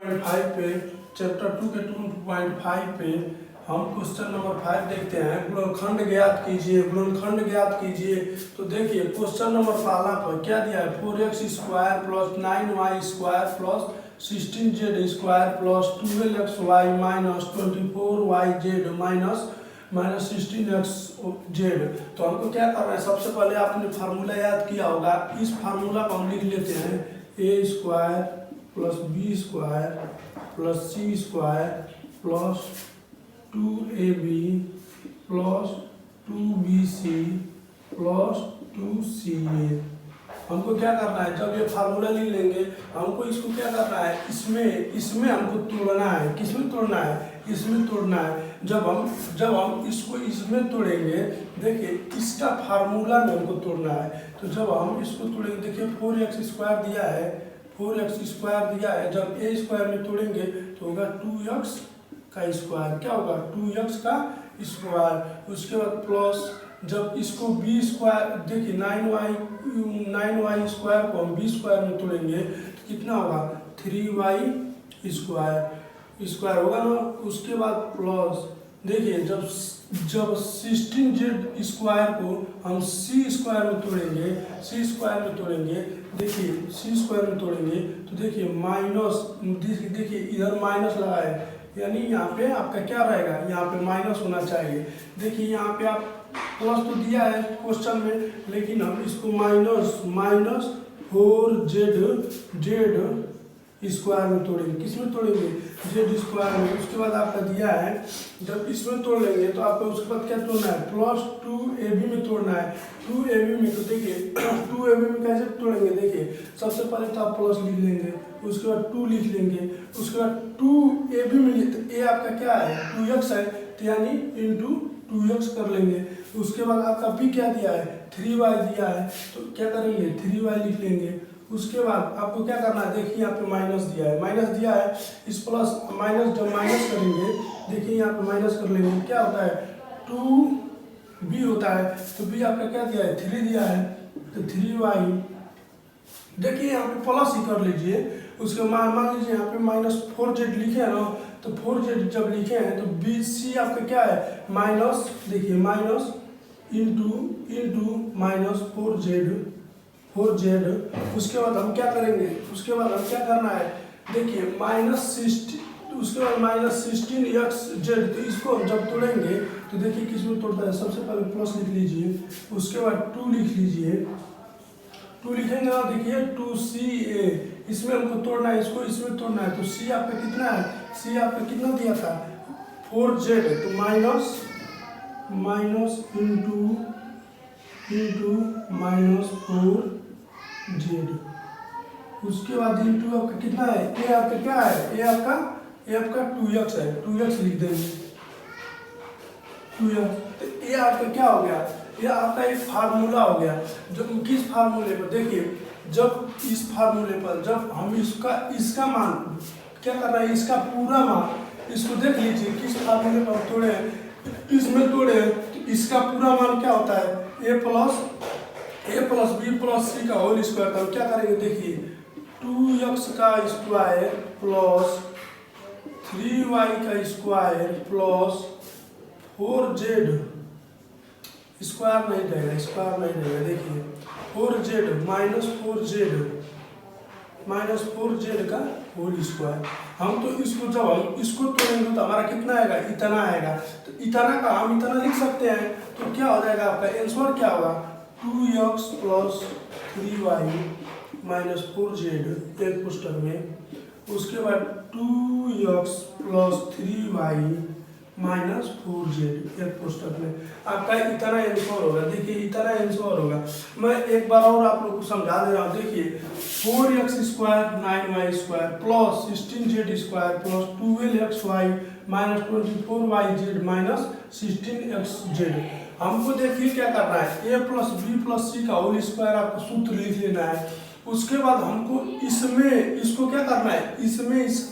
5 पे चैप्टर 2 के 2.5 पे हम क्वेश्चन नंबर 5 देखते हैं। गुणनखंड ज्ञात कीजिए। गुणनखंड ज्ञात कीजिए तो देखिए क्वेश्चन नंबर पहला पर क्या दिया है, 4x square plus 9y square plus 16z square plus 12xy minus 24yz minus 16xz। तो हमको क्या करना है, सबसे पहले आपने फार्मूला याद किया होगा। इस फार्मूला को हम लिख लेते हैं, A square plus B square plus C square plus 2ab plus 2bc plus 2ca। हमको क्या करना है, जब ये फार्मूला लिख लेंगे हमको इसको क्या करना है, इसमें हमको तोड़ना है। किसमें तोड़ना है, इसमें तोड़ना है। जब हम इसको इसमें तोड़ेंगे, देखिए इसका फार्मूला में हमको तोड़ना है। तो जब हम इसको तोड़ेंगे, देखिए 4x स्क्वायर दिया है, 4x स्क्वायर दिया है। जब a स्क्वायर में तोड़ेंगे तो होगा 2x का स्क्वायर। क्या होगा, 2x का स्क्वायर। उसके बाद प्लस जब इसको b स्क्वायर, देखिए 9y स्क्वायर को हम b स्क्वायर में तोड़ेंगे तो कितना होगा, 3y स्क्वायर होगा ना। उसके बाद प्लस देखिए जब 16z स्क्वायर को हम c स्क्वायर में तोड़ेंगे, देखिए c स्क्वायर में तोड़ेंगे तो देखिए माइनस, देखिए इधर माइनस लगा है, यानी यहाँ पे आपका क्या रहेगा, यहाँ पे माइनस होना चाहिए। देखिए यहाँ पे आप प्लस तो दिया है क्वेश्चन में, लेकिन हम इसको माइनस 4z स्क्वायर में तोड़ेंगे। किसमें तोड़ेंगे, z स्क्वायर में। उसके बाद आपका दिया है, जब इसमें तोड़ लेंगे तो आपको उसके बाद क्या तोड़ना है, प्लस 2ab में तोड़ना है। 2ab में तो देखिए 2ab में कैसे तोड़ेंगे, देखिए सबसे पहले तो आप प्लस लिख लेंगे, उसके बाद 2 लिख लेंगे, उसके बाद 2ab में तो a आपका क्या है, 2x है, तो यानी इंटू 2x कर लेंगे। उसके बाद आपका b क्या दिया है, 3y दिया है, तो क्या करेंगे, 3y लिख लेंगे। उसके बाद आपको क्या करना है, देखिए यहाँ पे माइनस दिया है, इस प्लस माइनस जब माइनस करेंगे, देखिए यहाँ पे माइनस कर लेंगे, क्या होता है 2b होता है। तो b आपका क्या दिया है, 3 दिया है, तो 3y। देखिए यहाँ पे प्लस ही कर लीजिए। उसके मान लीजिए यहाँ पे माइनस 4z लिखे हैं ना, तो 4z जब लिखे हैं तो bc आपका क्या है, माइनस, देखिए माइनस इंटू माइनस 4z। उसके बाद हम क्या करेंगे, उसके बाद हम क्या करना है, देखिए उसके बाद माइनस 16xz। तो इसको हम जब तोड़ेंगे तो देखिए किस में तोड़ता है, सबसे पहले प्लस लिख लीजिए, उसके बाद 2 लिख लीजिए, 2 लिखेंगे ना, देखिए 2ca। इसमें हमको तोड़ना है, इसको इसमें तोड़ना है। तो c आपका कितना है, c आपका कितना दिया था, 4z। तो माइनस इंटू माइनस 4z। उसके बाद इंटू आपका कितना है, a आपका क्या है, a आपका 2x है, 2x लिख देंगे, 2x। तो a आपका क्या हो गया, ये आपका एक फार्मूला हो गया। जब किस फार्मूले पर, देखिए जब इस फार्मूले पर जब हम इसका मान क्या कर रहे हैं, इसका पूरा मान, इसको देख लीजिए किस फार्मूले पर तोड़े हैं, इसमें तोड़े हैं तो इसका पूरा मान क्या होता है, a plus B plus C का होल स्क्वायर। तो हम क्या करेंगे, देखिए 2x का स्क्वायर प्लस 3y का स्क्वायर प्लस 4z स्क्वायर नहीं रहेगा, देखिए 4z माइनस 4z का होल स्क्वायर। हम तो इसको जब हम इसको तोड़ेंगे तो हमारा कितना आएगा, इतना आएगा। तो इतना का हम इतना लिख सकते हैं, तो क्या हो जाएगा आपका आंसर, क्या होगा 2x plus 3y minus 4z एक पुस्तक में। उसके बाद 2x plus 3y minus 4z एक पुस्तक में। आपका इतना आंसर होगा, देखिए इतना आंसर होगा। मैं एक बार और आप लोग को समझा दे रहा हूँ, देखिए 4x square 9y square plus 16z square plus 12xy minus 24yz minus 16xz। हमको देखिए क्या करना है, a plus B plus C का होल स्क्वायर आपको सूत्र लिख लेना है। उसके बाद हमको इसको क्या करना है,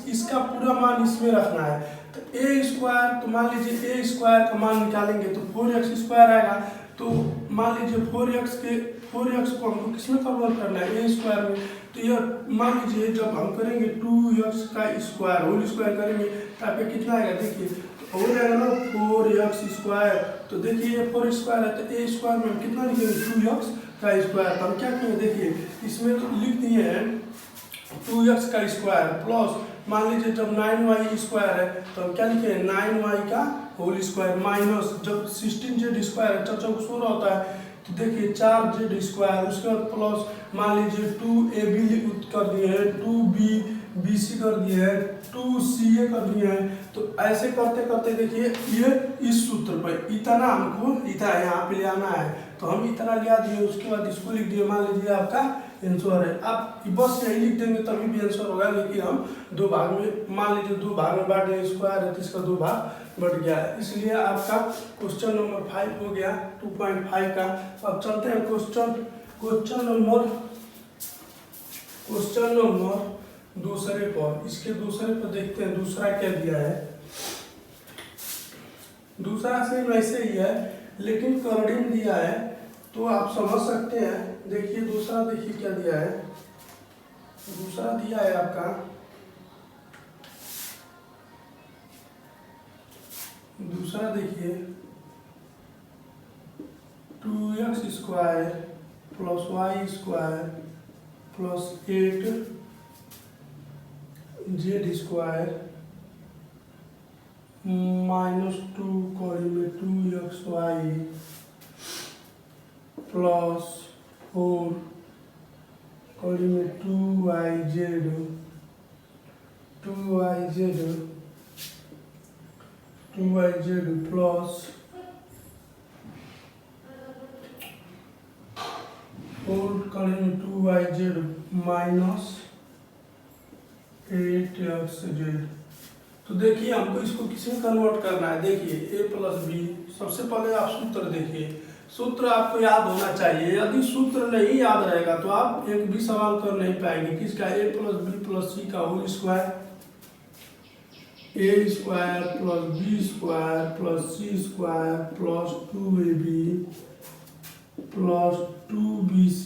इसका पूरा मान इसमें रखना है। तो a स्क्वायर, तो मान लीजिए a स्क्वायर का मान निकालेंगे तो 4x स्क्वायर आएगा। तो मान लीजिए 4x को हमको किस में कन्वर्ट करना है, ए स्क्वायर में। तो यह मान लीजिए जब हम करेंगे 2x का स्क्वायर होल स्क्वायर करेंगे तो आपका कितना आएगा, देखिए तो हो जाएगा ना 4x स्क्वायर। तो देखिए ये 4 स्क्वायर है तो ए स्क्वायर में हम कितना लिखेंगे 2x का स्क्वायर। तो हम क्या करेंगे, देखिए इसमें तो लिख दिए हैं 2x का स्क्वायर प्लस मान लीजिए जब 9y स्क्वायर है तो हम क्या लिखेंगे 9y का होल स्क्वायर माइनस जब 16z स्क्वायर है 4 होता है तो देखिए 4z स्क्वायर, उसके बाद प्लस मान लीजिए 2ab कर दिए हैं, 2bc कर दिए हैं, 2ca कर दिए हैं। तो ऐसे करते करते देखिए ये इस सूत्र पर इतना हमको इतना यहाँ पे ले आना है तो हम इतना लिया दिए, उसके बाद इसको लिख दिए, मान लीजिए आपका आंसर है। आप बस यही लिख देंगे तभी भी आंसर होगा, लेकिन हम दो भाग में मान लीजिए 2 भाग में बांट दें, स्क्वायर है तो इसका 2 भाग बढ़ गया है, इसलिए आपका क्वेश्चन नंबर 5 हो गया 2.5 का। अब चलते हैं क्वेश्चन नंबर दूसरे पर। इसके दूसरे पर देखते हैं दूसरा क्या दिया है। दूसरा सेम वैसे ही है लेकिन कर्डिंग दिया है तो आप समझ सकते हैं। देखिए दूसरा, देखिए क्या दिया है। दूसरा दिया है आपका दूसरा देखिए 2x square plus y square plus 8z square minus 2 कॉली में 2xy प्लस 4 कॉली में 2yz प्लस 4 कॉली में 2yz माइनस 8xz। तो देखिए हमको इसको किसमें कन्वर्ट करना है। देखिए a प्लस बी, सबसे पहले आप सूत्र देखिए, सूत्र आपको याद होना चाहिए। यदि सूत्र नहीं याद रहेगा तो आप एक भी सवाल कर नहीं पाएंगे। किसका, a plus B plus C का whole square, a square plus B square plus C square plus 2ab plus 2bc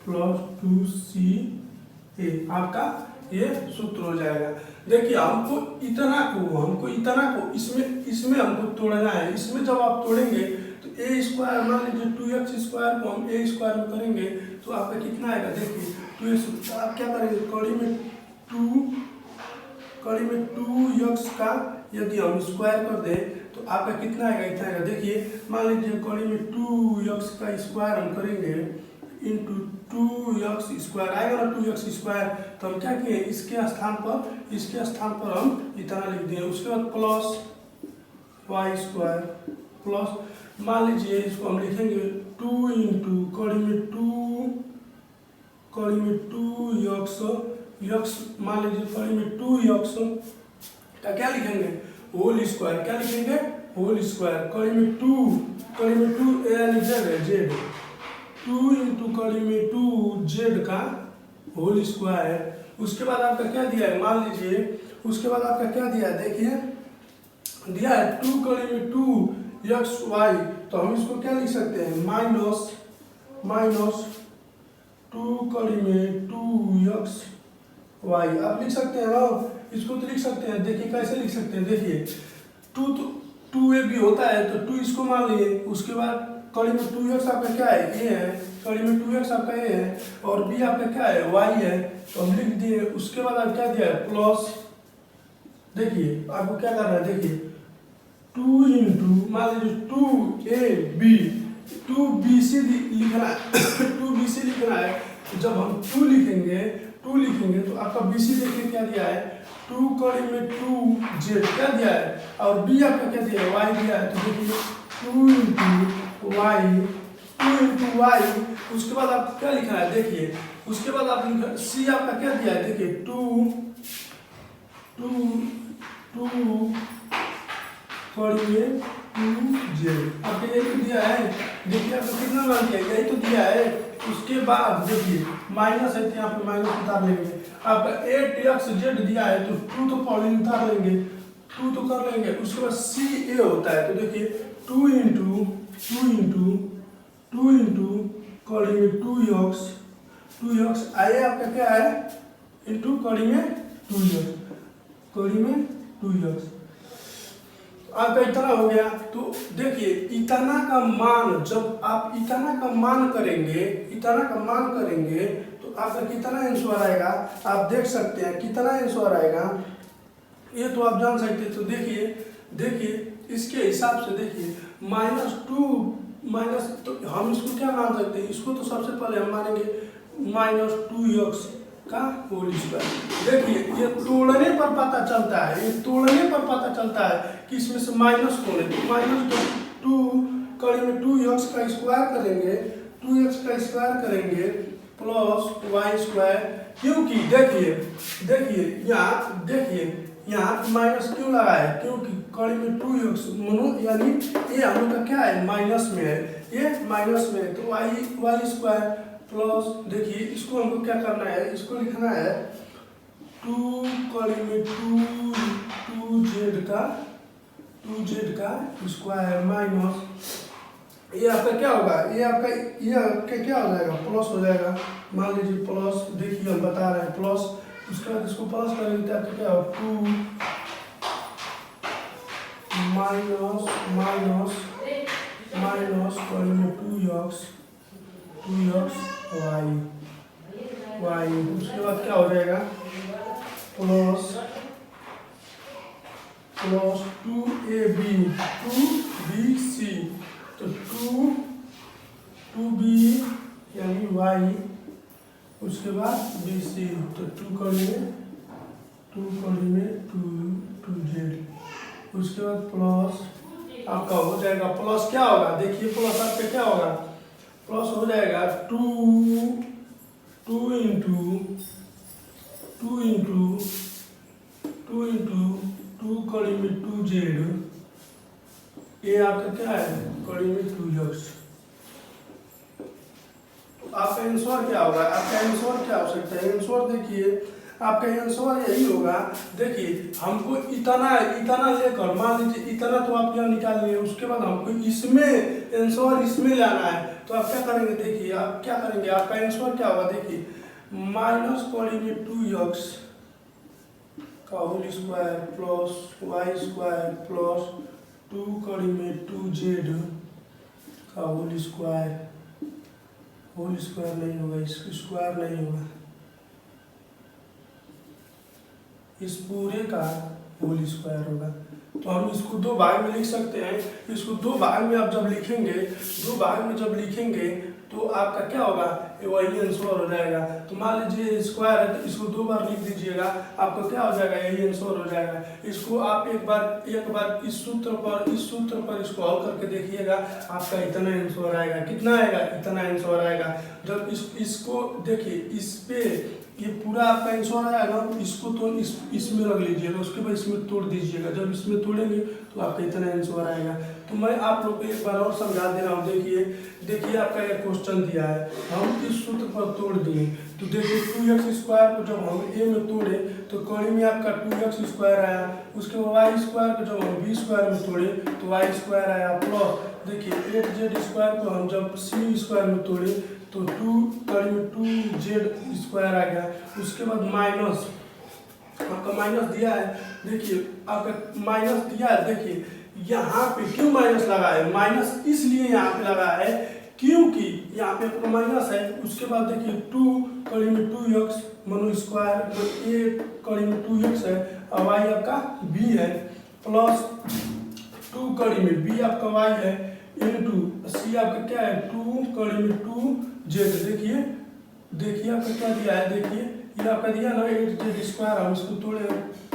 plus 2ca, आपका ये सूत्र हो जाएगा। देखिए हमको इतना को इसमें हमको तोड़ना है। इसमें जब आप तोड़ेंगे तो ए स्क्वायर, मान लीजिए 2x स्क्वायर को हम ए स्क्वायर में करेंगे तो आपका कितना आएगा, देखिए 2x। आप क्या करेंगे, कड़ी में 2x का यदि हम स्क्वायर कर दें तो आपका कितना आएगा, इतना आएगा। देखिए मान लीजिए कड़ी में 2x का स्क्वायर हम करेंगे इंटू 2x स्क्वायर आएगा ना 2x स्क्वायर। तो हम क्या किए, इसके स्थान पर हम इतना लिख दिए। उसके बाद प्लस y स्क्वायर प्लस मान लीजिए इसको हम लिखेंगे 2 इंटू कड़ी में 2x मान लीजिए कड़ी में 2x का क्या लिखेंगे, होल स्क्वायर। क्या लिखेंगे, होल स्क्वायर। कड़ी में 2 यानी z 2 इंटू कड़ी में 2z का होल स्क्वायर। उसके बाद आपका क्या दिया है, मान लीजिए उसके बाद आपका क्या दिया है, देखिए दिया है 2 कड़ी में 2xy। तो हम इसको क्या लिख सकते हैं, माइनस 2 कड़ी में 2xy आप लिख सकते हैं ना। इसको तो लिख सकते हैं, देखिए कैसे लिख सकते हैं। देखिए 2ab होता है तो 2 इसको मान लिए, उसके बाद कड़ी में 2x आपका क्या है, a है, कड़ी में 2x आपका a है और b आपका क्या है, y है। तो हम लिख दिए। उसके बाद आप क्या दिया है, प्लस। देखिए आपको क्या करना है, देखिए 2 इंटू मान लीजिए 2ab 2bc लिखना है 2bc लिखना है। जब हम 2 लिखेंगे तो आपका bc देखिए क्या दिया है, 2 कड़ी में 2z क्या दिया है और b आपका क्या दिया है, y दिया है। तो देखिए 2 इंटू y। उसके बाद आपको क्या लिखना है, देखिए उसके बाद आप लिखा c आपका क्या दिया है, देखिए 2 कड़ी में 2z आपके ये तो दिया है। देखिए आपको कितना मान दिया, यही तो दिया है। उसके बाद देखिए माइनस है तो यहाँ पे माइनस उतार लेंगे। आपका 8xz दिया है तो 2 तो पॉलिन उतार लेंगे, 2 तो कर लेंगे। उसके बाद ca होता है तो देखिए 2 इंटू टू इंटू कड़ी में 2x आए आपका क्या है इंटू कड़ी में 2x आपका इतना हो गया। तो देखिए इतना का मान, जब आप इतना का मान करेंगे तो आपका कितना आंसर आएगा आप देख सकते हैं, कितना आंसर आएगा ये तो आप जान सकते हैं। तो देखिए इसके हिसाब से देखिए माइनस तो हम इसको क्या मान सकते हैं, इसको तो सबसे पहले हम मानेंगे -2x का होल स्क्वायर। देखिए ये तोड़ने पर पता चलता है कि इसमें से माइनस कौन है। तो -2 कड़ी में 2x का स्क्वायर करेंगे प्लस y स्क्वायर, क्योंकि देखिए यहाँ माइनस क्यों लगा है, क्योंकि कड़ी में 2x यानी ये हम लोग का क्या है माइनस में है, तो y स्क्वायर प्लस देखिए इसको हमको क्या करना है, इसको लिखना है 2 कड़ी में 2z का स्क्वायर माइनस ये आपका क्या होगा, ये आपका क्या हो जाएगा प्लस हो जाएगा। मान लीजिए प्लस, देखिए हम बता रहे हैं प्लस, उसके बाद इसको प्लस करेंगे तो आपका क्या होगा 2 माइनस कड़ी में 2x y, उसके बाद क्या हो जाएगा प्लस 2bc, तो 2b यानी y, उसके बाद bc, तो 2 कड़ी में 2z, उसके बाद प्लस आपका हो जाएगा प्लस क्या होगा, देखिए प्लस आपका क्या होगा, प्लस हो जाएगा 2 इंटू 2 कड़ी में 2z, ये आपका क्या है कड़ी में 2x। आपका आंसर क्या होगा, आपका आंसर क्या हो सकता है, आंसर देखिए आपका आंसर यही होगा। देखिए हमको इतना लेकर मान लीजिए इतना तो आप यहाँ निकाल लिए, उसके बाद हमको इसमें आंसर इसमें लाना है, तो आप क्या करेंगे, देखिए आप क्या करेंगे, आपका आंसर क्या होगा, देखिए माइनस कड़ी में 2x का whole square plus y square plus 2 कड़ी में 2z का होल स्क्वायर नहीं होगा, इसका स्क्वायर नहीं होगा, इस पूरे का होल स्क्वायर होगा। तो हम इसको दो भाग में लिख सकते हैं, इसको दो भाग में आप जब लिखेंगे तो आपका क्या होगा, वही आंसर हो जाएगा। तो मान लीजिए स्क्वायर है तो इसको 2 बार लिख दीजिएगा, आपको क्या हो जाएगा, यही आंसर हो जाएगा। इसको आप एक बार इस सूत्र पर इसको हल करके देखिएगा, आपका इतना आंसर आएगा। कितना आएगा, इतना आंसर आएगा। जब इसको देखिए, इस पे ये पूरा आपका आंसर आएगा ना, इसको तो इसमें रख लीजिएगा, उसके बाद इसमें तोड़ दीजिएगा। जब इसमें तोड़ेंगे तो आपका इतना आंसर आएगा। तो मैं आप लोग को एक बार और समझा दे रहा हूँ। देखिए आपका ये क्वेश्चन दिया है, हम इस सूत्र पर तोड़ दिए। तो देखिए 2x स्क्वायर को जब हम a में तोड़े तो कड़ी में आपका 2x स्क्वायर आया, उसके बाद y स्क्वायर को जब हम b स्क्वायर में तोड़े तो y स्क्वायर आया प्लस देखिए 8z स्क्वायर को हम जब c स्क्वायर में तोड़े तो 2 कड़ी में 2z स्क्वायर आ गया। उसके बाद माइनस आपका माइनस दिया है, देखिए आपका माइनस दिया है। देखिए यहाँ पे क्यों माइनस लगा है, माइनस इसलिए यहाँ पे लगा है क्योंकि यहाँ पे आपका माइनस है। उसके बाद देखिए 2 कड़ी में 2x मनो स्क्वायर, तो a कड़ी में 2x है और y आपका b है प्लस 2 कड़ी में b आपका y है इंटू c आपका क्या है 2 कड़ी में 2z। देखिए आपका क्या दिया है, देखिए ये आपका दिया ना 8z स्क्वायर, हम इसको तोड़े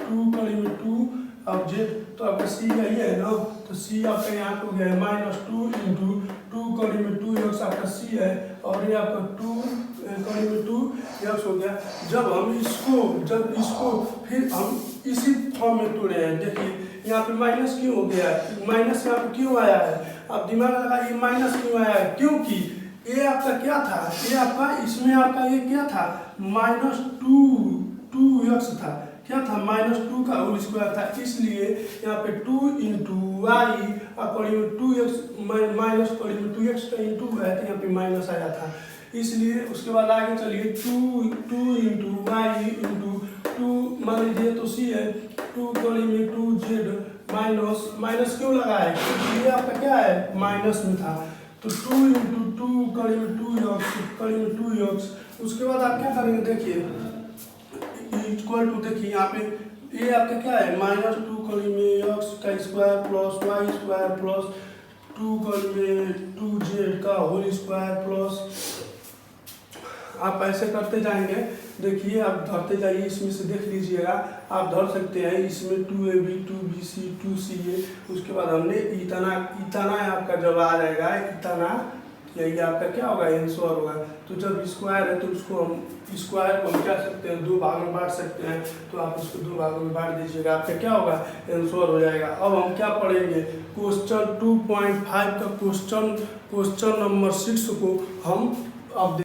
2 कड़ी में 2 अब z, तो आपका c यही है ना, तो c आपका यहाँ हो गया है -2 इंटू 2 कड़ी में 2x आपका c है और ये आपका 2 कड़ी में 2x हो गया। जब इसको फिर हम इसी फॉर्म में तोड़े हैं। देखिए यहाँ पे माइनस क्यों हो गया है, माइनस यहाँ पे क्यों आया है, आप दिमाग लगाइए माइनस क्यों आया है, क्योंकि ये आपका क्या था, ये आपका इसमें आपका ये क्या था -2x था, क्या था, -2 का होल स्क्वायर था, इसलिए यहाँ पे 2 इंटू वाई अकॉर्डिंग में 2x माइनस अकॉर्डिंग में 2x का इंटू है तो यहाँ पे माइनस आया था, इसलिए उसके बाद आगे चलिए 2 इंटू वाई इंटू 2 मान लीजिए तो सी है 2 अकॉर्डिंग में 2z माइनस क्यों लगा है, क्योंकि ये आपका क्या है माइनस में था, तो 2 इंटू 2 अकॉर्डिंग में 2x अकॉर्डिंग में 2x। उसके बाद आप क्या करेंगे, देखिए इक्वल टू, देखिए यहाँ पे ये आपका क्या है -2 अकॉर्डिंग में x का square plus y square plus 2 according में 2z का होल स्क्वायर प्लस, आप ऐसे करते जाएंगे। देखिए आप धरते जाइए, इसमें से देख लीजिएगा, आप धर सकते हैं इसमें 2ab 2bc 2ca, उसके बाद हमने इतना आपका जब आ जाएगा इतना, यही आपका क्या होगा आंसर होगा। तो जब स्क्वायर है तो उसको हम स्क्वायर को हम क्या सकते हैं 2 भाग में बांट सकते हैं, तो आप उसको 2 भागों में बांट दीजिएगा, आपका क्या होगा आंसर हो जाएगा। अब हम क्या पढ़ेंगे, क्वेश्चन 2.5 का क्वेश्चन नंबर 6 को हम अब